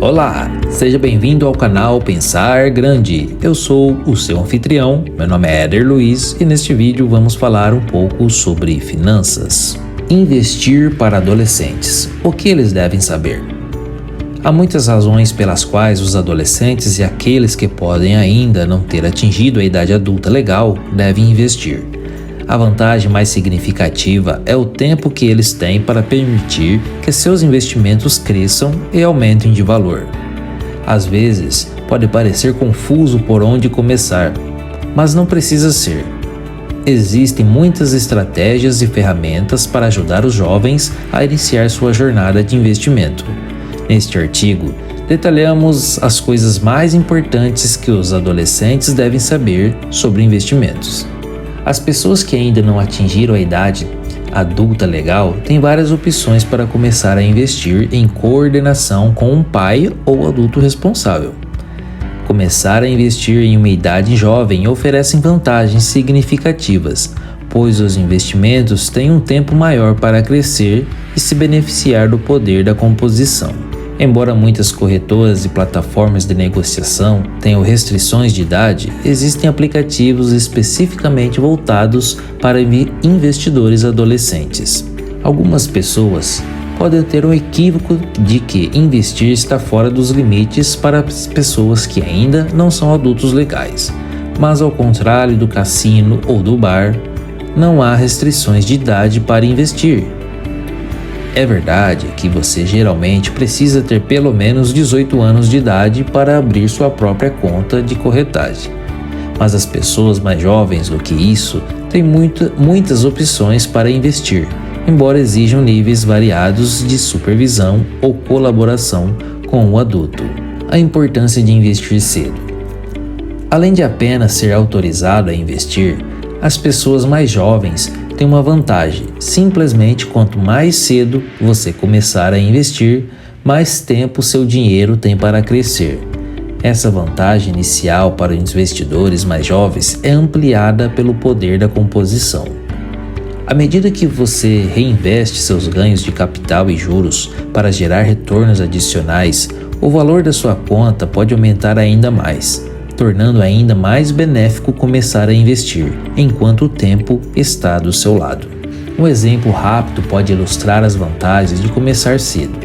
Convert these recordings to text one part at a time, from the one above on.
Olá, seja bem-vindo ao canal Pensar Grande. Eu sou o seu anfitrião, meu nome é Éder Luiz e neste vídeo vamos falar um pouco sobre finanças. Investir para adolescentes. O que eles devem saber? Há muitas razões pelas quais os adolescentes e aqueles que podem ainda não ter atingido a idade adulta legal devem investir. A vantagem mais significativa é o tempo que eles têm para permitir que seus investimentos cresçam e aumentem de valor. Às vezes, pode parecer confuso por onde começar, mas não precisa ser. Existem muitas estratégias e ferramentas para ajudar os jovens a iniciar sua jornada de investimento. Neste artigo, detalhamos as coisas mais importantes que os adolescentes devem saber sobre investimentos. As pessoas que ainda não atingiram a idade adulta legal têm várias opções para começar a investir em coordenação com um pai ou adulto responsável. Começar a investir em uma idade jovem oferece vantagens significativas, pois os investimentos têm um tempo maior para crescer e se beneficiar do poder da composição. Embora muitas corretoras e plataformas de negociação tenham restrições de idade, existem aplicativos especificamente voltados para investidores adolescentes. Algumas pessoas podem ter um equívoco de que investir está fora dos limites para as pessoas que ainda não são adultos legais, mas ao contrário do cassino ou do bar, não há restrições de idade para investir. É verdade que você geralmente precisa ter pelo menos 18 anos de idade para abrir sua própria conta de corretagem, mas as pessoas mais jovens do que isso têm muitas opções para investir, embora exijam níveis variados de supervisão ou colaboração com o adulto. A importância de investir cedo. Além de apenas ser autorizado a investir, as pessoas mais jovens tem uma vantagem: simplesmente quanto mais cedo você começar a investir, mais tempo seu dinheiro tem para crescer. Essa vantagem inicial para os investidores mais jovens é ampliada pelo poder da composição. À medida que você reinveste seus ganhos de capital e juros para gerar retornos adicionais, o valor da sua conta pode aumentar ainda mais, tornando ainda mais benéfico começar a investir, enquanto o tempo está do seu lado. Um exemplo rápido pode ilustrar as vantagens de começar cedo.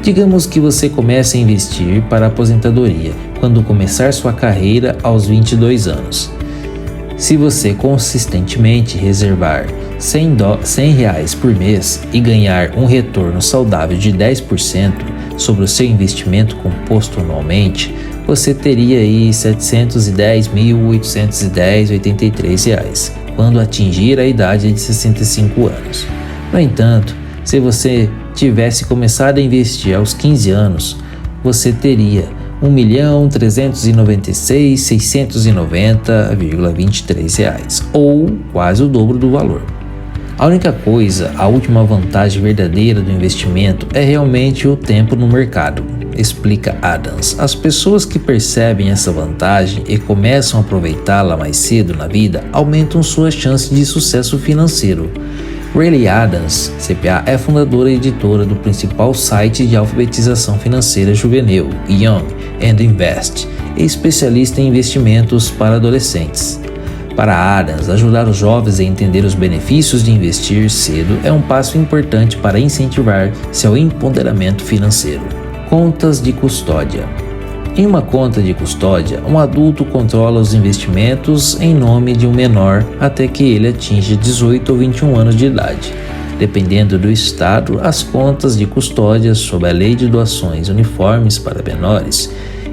Digamos que você comece a investir para a aposentadoria quando começar sua carreira aos 22 anos. Se você consistentemente reservar R$100 por mês e ganhar um retorno saudável de 10% sobre o seu investimento composto anualmente, você teria aí R$ 710.810,83 quando atingir a idade de 65 anos. No entanto, se você tivesse começado a investir aos 15 anos, você teria R$ 1.396.690,23, ou quase o dobro do valor. A única coisa, a última vantagem verdadeira do investimento é realmente o tempo no mercado, explica Adams. As pessoas que percebem essa vantagem e começam a aproveitá-la mais cedo na vida aumentam suas chances de sucesso financeiro. Riley Adams, CPA, é fundadora e editora do principal site de alfabetização financeira juvenil, Young and Invest, e especialista em investimentos para adolescentes. Para Adams, ajudar os jovens a entender os benefícios de investir cedo é um passo importante para incentivar seu empoderamento financeiro. Contas de custódia. Em uma conta de custódia, um adulto controla os investimentos em nome de um menor até que ele atinja 18 ou 21 anos de idade. Dependendo do estado, as contas de custódia sob a Lei de Doações Uniformes para Menores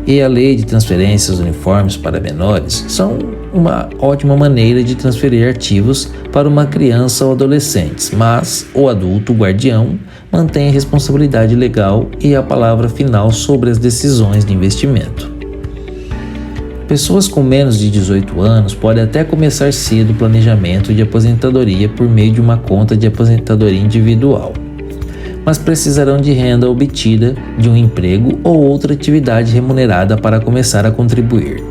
e a Lei de Transferências Uniformes para Menores são uma ótima maneira de transferir ativos para uma criança ou adolescente, mas o adulto guardião mantém a responsabilidade legal e a palavra final sobre as decisões de investimento. Pessoas com menos de 18 anos podem até começar cedo o planejamento de aposentadoria por meio de uma conta de aposentadoria individual, mas precisarão de renda obtida de um emprego ou outra atividade remunerada para começar a contribuir.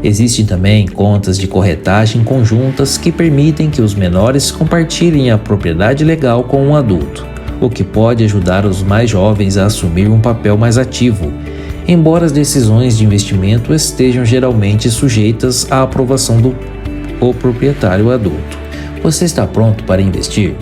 Existem também contas de corretagem conjuntas que permitem que os menores compartilhem a propriedade legal com um adulto, o que pode ajudar os mais jovens a assumir um papel mais ativo embora as decisões de investimento estejam geralmente sujeitas à aprovação do proprietário adulto. Você está pronto para investir?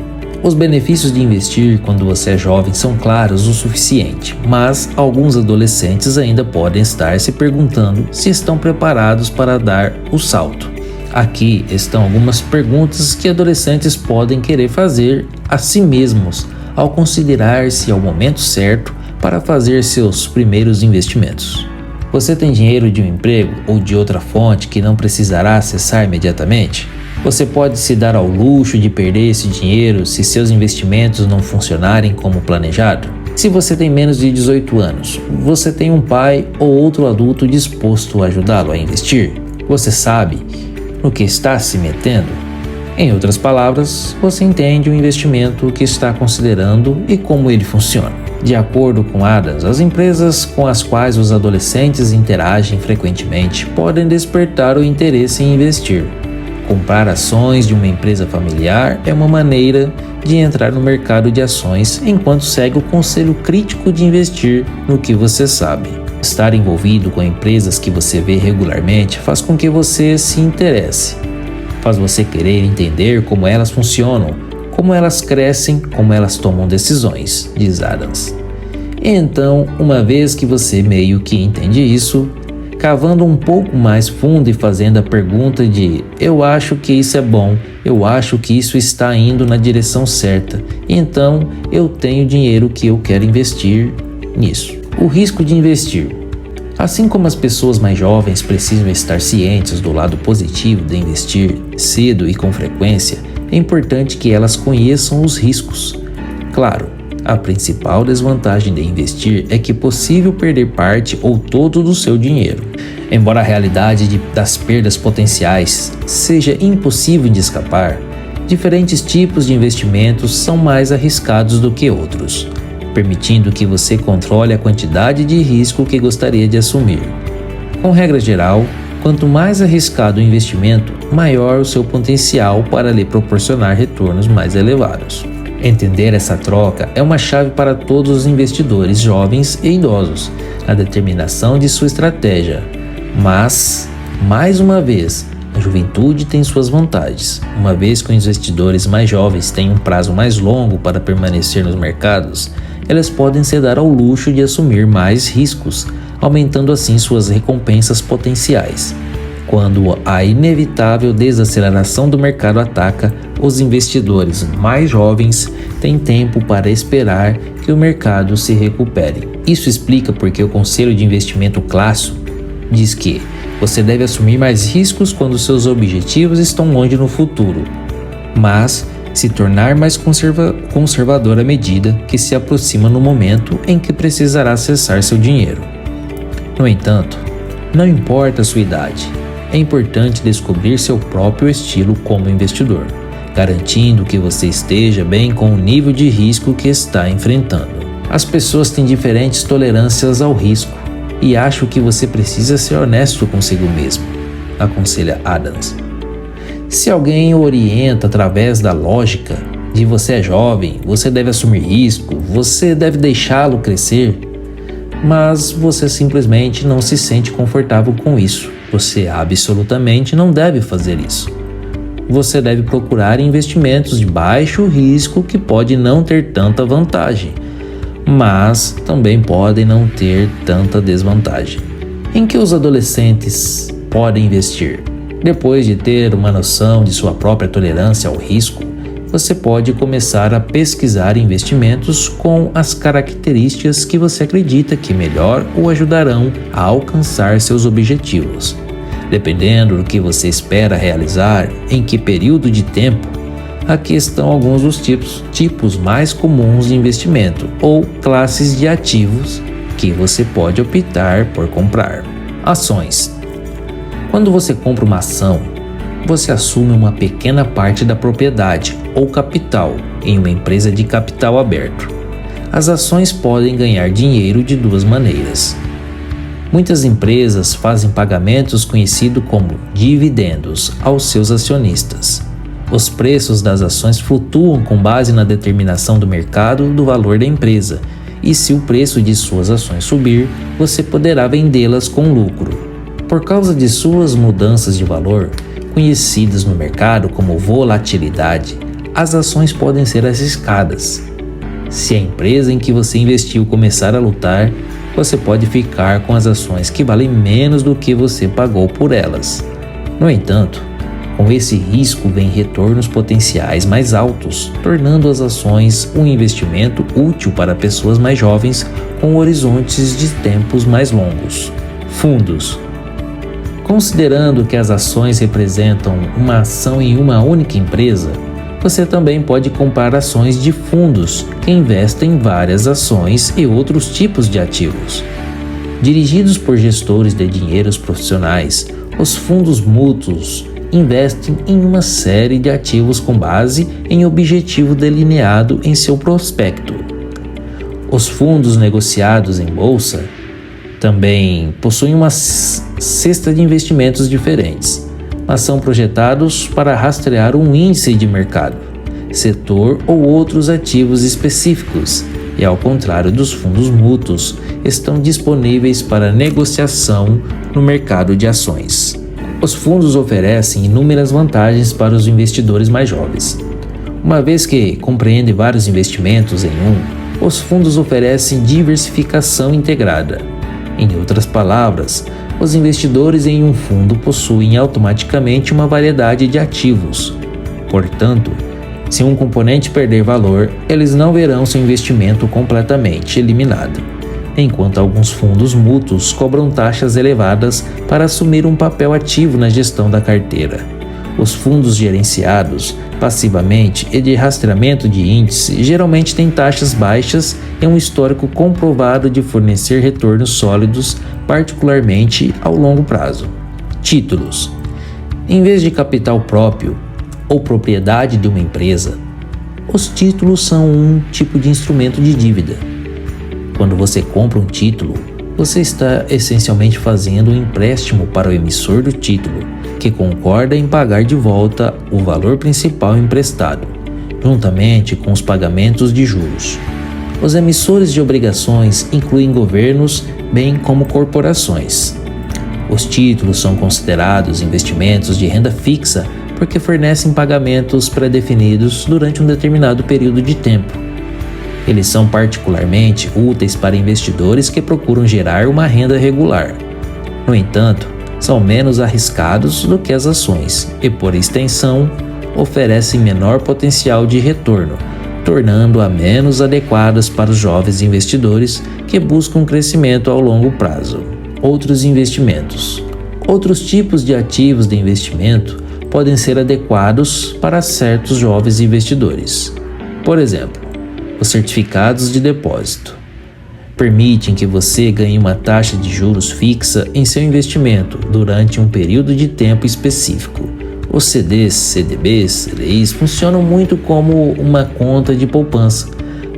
Os benefícios de investir quando você é jovem são claros o suficiente, mas alguns adolescentes ainda podem estar se perguntando se estão preparados para dar o salto. Aqui estão algumas perguntas que adolescentes podem querer fazer a si mesmos ao considerar se é o momento certo para fazer seus primeiros investimentos. Você tem dinheiro de um emprego ou de outra fonte que não precisará acessar imediatamente? Você pode se dar ao luxo de perder esse dinheiro se seus investimentos não funcionarem como planejado? Se você tem menos de 18 anos, você tem um pai ou outro adulto disposto a ajudá-lo a investir? Você sabe no que está se metendo? Em outras palavras, você entende o investimento que está considerando e como ele funciona. De acordo com Adams, as empresas com as quais os adolescentes interagem frequentemente podem despertar o interesse em investir. Comprar ações de uma empresa familiar é uma maneira de entrar no mercado de ações enquanto segue o conselho crítico de investir no que você sabe. Estar envolvido com empresas que você vê regularmente faz com que você se interesse. Faz você querer entender como elas funcionam, como elas crescem, como elas tomam decisões, diz Adams. Então, uma vez que você meio que entende isso, cavando um pouco mais fundo e fazendo a pergunta de eu acho que isso é bom, eu acho que isso está indo na direção certa, então eu tenho dinheiro que eu quero investir nisso. O risco de investir. Assim como as pessoas mais jovens precisam estar cientes do lado positivo de investir cedo e com frequência, é importante que elas conheçam os riscos. Claro, a principal desvantagem de investir é que é possível perder parte ou todo do seu dinheiro. Embora a realidade das perdas potenciais seja impossível de escapar, diferentes tipos de investimentos são mais arriscados do que outros, permitindo que você controle a quantidade de risco que gostaria de assumir. Com regra geral, quanto mais arriscado o investimento, maior o seu potencial para lhe proporcionar retornos mais elevados. Entender essa troca é uma chave para todos os investidores jovens e idosos na determinação de sua estratégia. Mas, mais uma vez, a juventude tem suas vantagens. Uma vez que os investidores mais jovens têm um prazo mais longo para permanecer nos mercados, elas podem se dar ao luxo de assumir mais riscos, aumentando assim suas recompensas potenciais. Quando a inevitável desaceleração do mercado ataca, os investidores mais jovens têm tempo para esperar que o mercado se recupere. Isso explica porque o conselho de investimento clássico diz que você deve assumir mais riscos quando seus objetivos estão longe no futuro, mas se tornar mais conservador à medida que se aproxima no momento em que precisará acessar seu dinheiro. No entanto, não importa a sua idade, é importante descobrir seu próprio estilo como investidor, garantindo que você esteja bem com o nível de risco que está enfrentando. As pessoas têm diferentes tolerâncias ao risco e acho que você precisa ser honesto consigo mesmo, aconselha Adams. Se alguém o orienta através da lógica de você é jovem, você deve assumir risco, você deve deixá-lo crescer, mas você simplesmente não se sente confortável com isso, você absolutamente não deve fazer isso. Você deve procurar investimentos de baixo risco que podem não ter tanta vantagem, mas também podem não ter tanta desvantagem. Em que os adolescentes podem investir? Depois de ter uma noção de sua própria tolerância ao risco, você pode começar a pesquisar investimentos com as características que você acredita que melhor o ajudarão a alcançar seus objetivos. Dependendo do que você espera realizar, em que período de tempo, aqui estão alguns dos tipos mais comuns de investimento ou classes de ativos que você pode optar por comprar. Ações. Quando você compra uma ação, você assume uma pequena parte da propriedade ou capital em uma empresa de capital aberto. As ações podem ganhar dinheiro de duas maneiras. Muitas empresas fazem pagamentos conhecidos como dividendos aos seus acionistas. Os preços das ações flutuam com base na determinação do mercado do valor da empresa, e se o preço de suas ações subir, você poderá vendê-las com lucro. Por causa de suas mudanças de valor, conhecidas no mercado como volatilidade, as ações podem ser arriscadas. Se a empresa em que você investiu começar a lutar, você pode ficar com as ações que valem menos do que você pagou por elas. No entanto, com esse risco vem retornos potenciais mais altos, tornando as ações um investimento útil para pessoas mais jovens com horizontes de tempos mais longos. Fundos. Considerando que as ações representam uma ação em uma única empresa, você também pode comprar ações de fundos que investem em várias ações e outros tipos de ativos. Dirigidos por gestores de dinheiros profissionais, os fundos mútuos investem em uma série de ativos com base em objetivo delineado em seu prospecto. Os fundos negociados em bolsa também possuem uma cesta de investimentos diferentes, mas são projetados para rastrear um índice de mercado, setor ou outros ativos específicos, e ao contrário dos fundos mútuos, estão disponíveis para negociação no mercado de ações. Os fundos oferecem inúmeras vantagens para os investidores mais jovens. Uma vez que compreendem vários investimentos em um, os fundos oferecem diversificação integrada. Em outras palavras, os investidores em um fundo possuem automaticamente uma variedade de ativos. Portanto, se um componente perder valor, eles não verão seu investimento completamente eliminado, enquanto alguns fundos mútuos cobram taxas elevadas para assumir um papel ativo na gestão da carteira. Os fundos gerenciados passivamente e de rastreamento de índice geralmente têm taxas baixas e um histórico comprovado de fornecer retornos sólidos, particularmente ao longo prazo. Títulos. Em vez de capital próprio ou propriedade de uma empresa, os títulos são um tipo de instrumento de dívida. Quando você compra um título, você está essencialmente fazendo um empréstimo para o emissor do título, que concorda em pagar de volta o valor principal emprestado, juntamente com os pagamentos de juros. Os emissores de obrigações incluem governos, bem como corporações. Os títulos são considerados investimentos de renda fixa porque fornecem pagamentos pré-definidos durante um determinado período de tempo. Eles são particularmente úteis para investidores que procuram gerar uma renda regular. No entanto, são menos arriscados do que as ações e, por extensão, oferecem menor potencial de retorno, tornando-a menos adequadas para os jovens investidores que buscam crescimento ao longo prazo. Outros investimentos. Outros tipos de ativos de investimento podem ser adequados para certos jovens investidores. Por exemplo, os certificados de depósito permitem que você ganhe uma taxa de juros fixa em seu investimento durante um período de tempo específico. Os CDs, CDBs, CDIs funcionam muito como uma conta de poupança,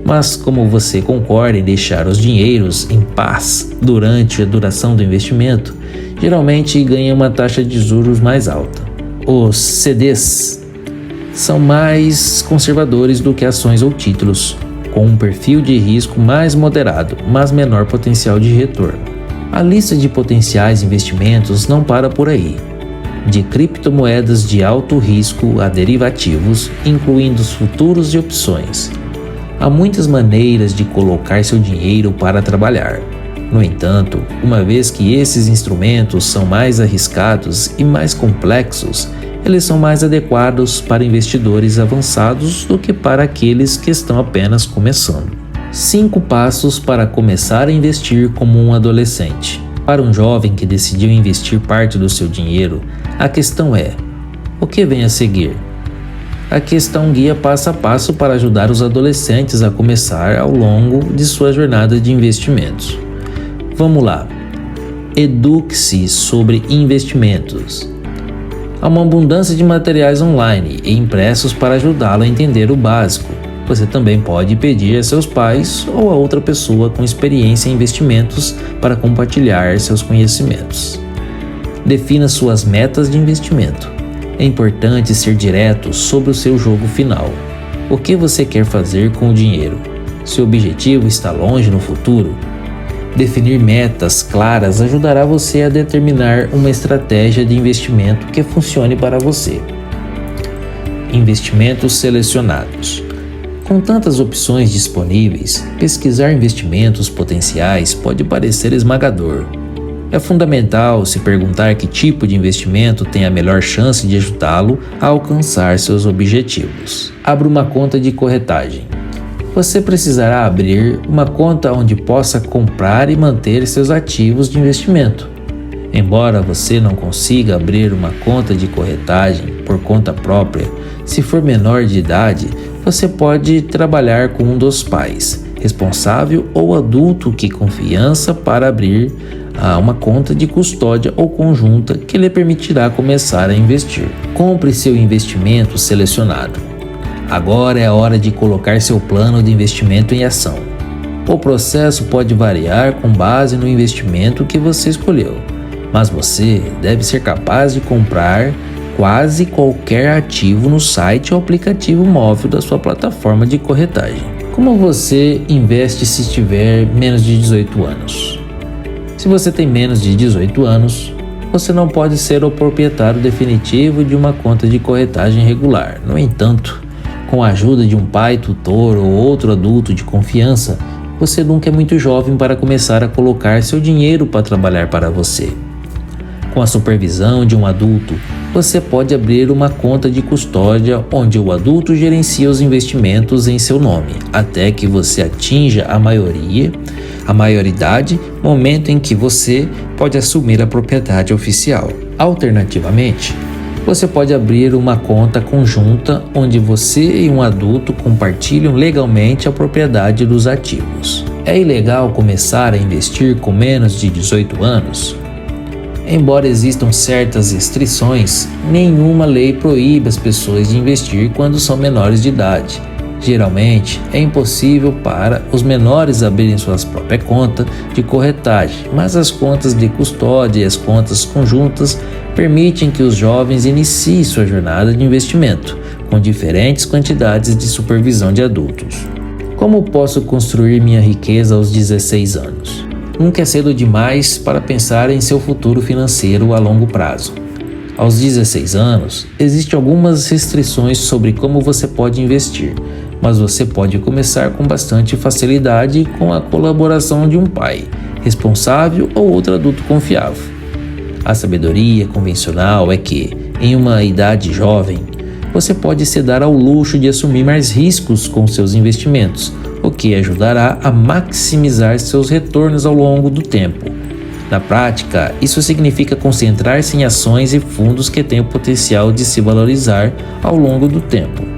mas como você concorda em deixar os dinheiros em paz durante a duração do investimento, geralmente ganha uma taxa de juros mais alta. Os CDs são mais conservadores do que ações ou títulos, com um perfil de risco mais moderado, mas menor potencial de retorno. A lista de potenciais investimentos não para por aí. De criptomoedas de alto risco a derivativos, incluindo os futuros e opções. Há muitas maneiras de colocar seu dinheiro para trabalhar. No entanto, uma vez que esses instrumentos são mais arriscados e mais complexos, eles são mais adequados para investidores avançados do que para aqueles que estão apenas começando. 5 passos para começar a investir como um adolescente. Para um jovem que decidiu investir parte do seu dinheiro, a questão é: o que vem a seguir? Aqui está um guia passo a passo para ajudar os adolescentes a começar ao longo de sua jornada de investimentos. Vamos lá. Eduque-se sobre investimentos. Há uma abundância de materiais online e impressos para ajudá-lo a entender o básico. Você também pode pedir a seus pais ou a outra pessoa com experiência em investimentos para compartilhar seus conhecimentos. Defina suas metas de investimento. É importante ser direto sobre o seu jogo final. O que você quer fazer com o dinheiro? Seu objetivo está longe no futuro? Definir metas claras ajudará você a determinar uma estratégia de investimento que funcione para você. Investimentos selecionados. Com tantas opções disponíveis, pesquisar investimentos potenciais pode parecer esmagador. É fundamental se perguntar que tipo de investimento tem a melhor chance de ajudá-lo a alcançar seus objetivos. Abra uma conta de corretagem. Você precisará abrir uma conta onde possa comprar e manter seus ativos de investimento. Embora você não consiga abrir uma conta de corretagem por conta própria, se for menor de idade, você pode trabalhar com um dos pais, responsável ou adulto que confiança para abrir uma conta de custódia ou conjunta que lhe permitirá começar a investir. Compre seu investimento selecionado. Agora é a hora de colocar seu plano de investimento em ação. O processo pode variar com base no investimento que você escolheu, mas você deve ser capaz de comprar quase qualquer ativo no site ou aplicativo móvel da sua plataforma de corretagem. Como você investe se tiver menos de 18 anos? Se você tem menos de 18 anos, você não pode ser o proprietário definitivo de uma conta de corretagem regular. No entanto, com a ajuda de um pai, tutor ou outro adulto de confiança, você nunca é muito jovem para começar a colocar seu dinheiro para trabalhar para você. Com a supervisão de um adulto, você pode abrir uma conta de custódia onde o adulto gerencia os investimentos em seu nome, até que você atinja a maioridade, momento em que você pode assumir a propriedade oficial. Alternativamente, você pode abrir uma conta conjunta onde você e um adulto compartilham legalmente a propriedade dos ativos. É ilegal começar a investir com menos de 18 anos? Embora existam certas restrições, nenhuma lei proíbe as pessoas de investir quando são menores de idade. Geralmente, é impossível para os menores abrirem suas próprias contas de corretagem, mas as contas de custódia e as contas conjuntas permitem que os jovens iniciem sua jornada de investimento, com diferentes quantidades de supervisão de adultos. Como posso construir minha riqueza aos 16 anos? Nunca é cedo demais para pensar em seu futuro financeiro a longo prazo. Aos 16 anos, existem algumas restrições sobre como você pode investir, mas você pode começar com bastante facilidade com a colaboração de um pai, responsável ou outro adulto confiável. A sabedoria convencional é que, em uma idade jovem, você pode se dar ao luxo de assumir mais riscos com seus investimentos, o que ajudará a maximizar seus retornos ao longo do tempo. Na prática, isso significa concentrar-se em ações e fundos que têm o potencial de se valorizar ao longo do tempo.